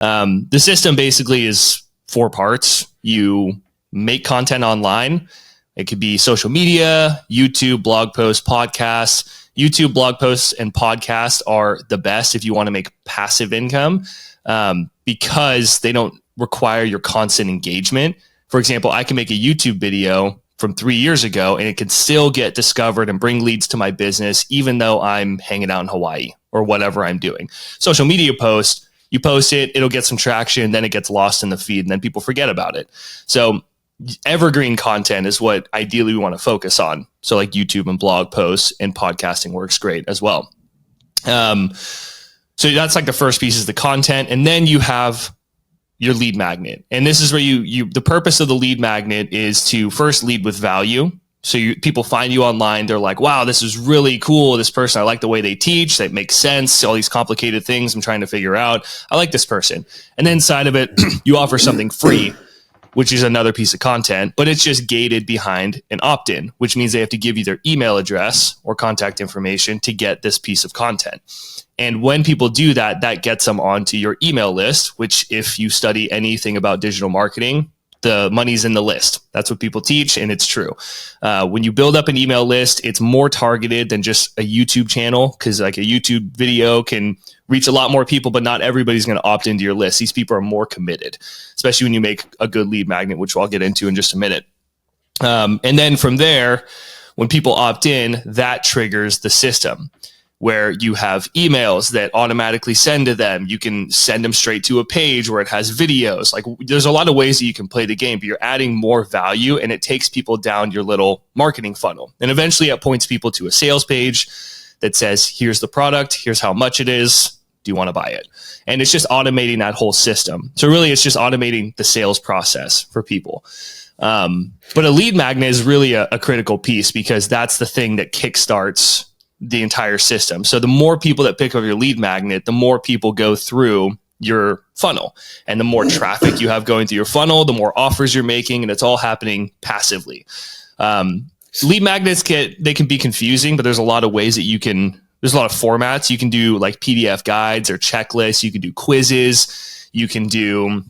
The system basically is 4 parts. You make content online. It could be social media, YouTube, blog posts, podcasts. YouTube, blog posts, and podcasts are the best if you want to make passive income, because they don't require your constant engagement. For example, I can make a YouTube video from 3 years ago and it can still get discovered and bring leads to my business, even though I'm hanging out in Hawaii or whatever I'm doing. Social media post, you post it, it'll get some traction, then it gets lost in the feed, and then people forget about it. So evergreen content is what ideally we want to focus on. So like YouTube and blog posts, and podcasting works great as well. So that's like the first piece is the content. And then you have your lead magnet. And this is where the purpose of the lead magnet is to first lead with value. So people find you online. They're like, wow, this is really cool. This person, I like the way they teach. That makes sense. All these complicated things I'm trying to figure out. I like this person. And then inside of it, you offer something free, which is another piece of content, but it's just gated behind an opt-in, which means they have to give you their email address or contact information to get this piece of content. And when people do that, that gets them onto your email list, which if you study anything about digital marketing, the money's in the list. That's what people teach, and it's true. When you build up an email list, it's more targeted than just a YouTube channel, because like a YouTube video can reach a lot more people, but not everybody's going to opt into your list. These people are more committed, especially when you make a good lead magnet, which I'll get into in just a minute. And then from there, when people opt in, that triggers the system, where you have emails that automatically send to them. You can send them straight to a page where it has videos. Like there's a lot of ways that you can play the game, but you're adding more value, and it takes people down your little marketing funnel. And eventually it points people to a sales page that says, here's the product, here's how much it is. Do you want to buy it? And it's just automating that whole system. So really it's just automating the sales process for people. But a lead magnet is really a critical piece, because that's the thing that kickstarts the entire system. So the more people that pick up your lead magnet, the more people go through your funnel, and the more traffic you have going through your funnel, the more offers you're making, and it's all happening passively. Lead magnets they can be confusing, but there's a lot of ways that there's a lot of formats. You can do like PDF guides or checklists. You can do quizzes. You can do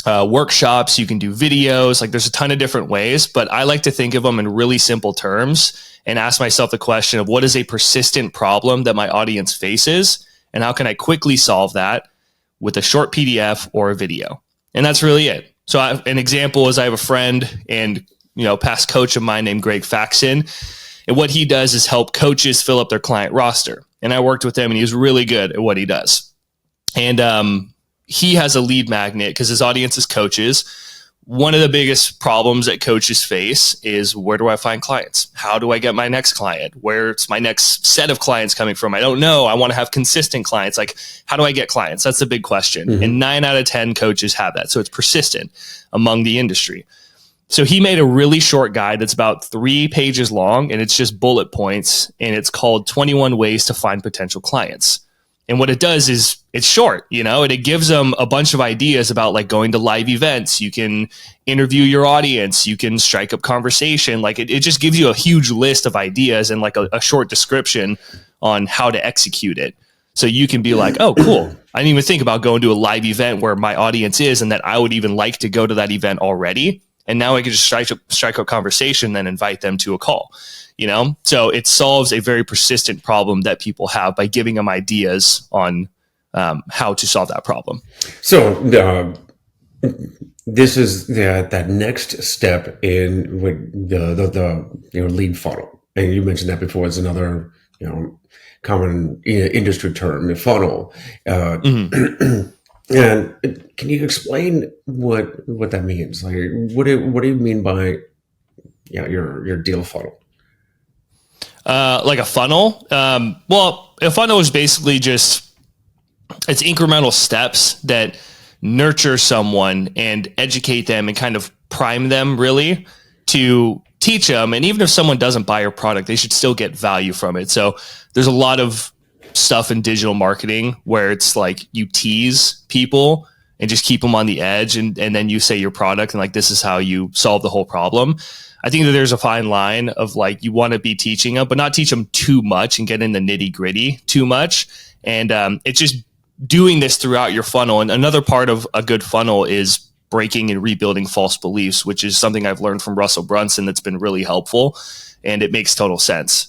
workshops. You can do videos. Like there's a ton of different ways, but I like to think of them in really simple terms and ask myself the question of what is a persistent problem that my audience faces, and how can I quickly solve that with a short PDF or a video? And that's really it. So an example is I have a friend and past coach of mine named Greg Faxon. And what he does is help coaches fill up their client roster. And I worked with him, and he's really good at what he does. And he has a lead magnet because his audience is coaches. One of the biggest problems that coaches face is, where do I find clients? How do I get my next client? Where's my next set of clients coming from? I don't know. I want to have consistent clients. Like, how do I get clients? That's the big question. Mm-hmm. And 9 out of 10 coaches have that. So it's persistent among the industry. So he made a really short guide that's about 3 pages long, and it's just bullet points, and it's called 21 Ways to Find Potential Clients. And what it does is it's short, and it gives them a bunch of ideas about like going to live events. You can interview your audience. You can strike up conversation. Like it just gives you a huge list of ideas and like a short description on how to execute it. So you can be like, oh, cool. I didn't even think about going to a live event where my audience is, and that I would even like to go to that event already. And now I can just strike up conversation, then invite them to a call. So it solves a very persistent problem that people have by giving them ideas on how to solve that problem. So this is that next step in with the lead funnel, and you mentioned that before. It's another common industry term, the funnel. And can you explain what that means? Like, what do you mean by your deal funnel? Like a funnel? Well, a funnel is basically it's incremental steps that nurture someone and educate them and kind of prime them really to teach them. And even if someone doesn't buy your product, they should still get value from it. So there's a lot of stuff in digital marketing where it's like you tease people and just keep them on the edge, and then you say your product and like, this is how you solve the whole problem. I think that there's a fine line of like, you want to be teaching them, but not teach them too much and get in the nitty gritty too much. And it just doing this throughout your funnel. And another part of a good funnel is breaking and rebuilding false beliefs, which is something I've learned from Russell Brunson that's been really helpful. And it makes total sense.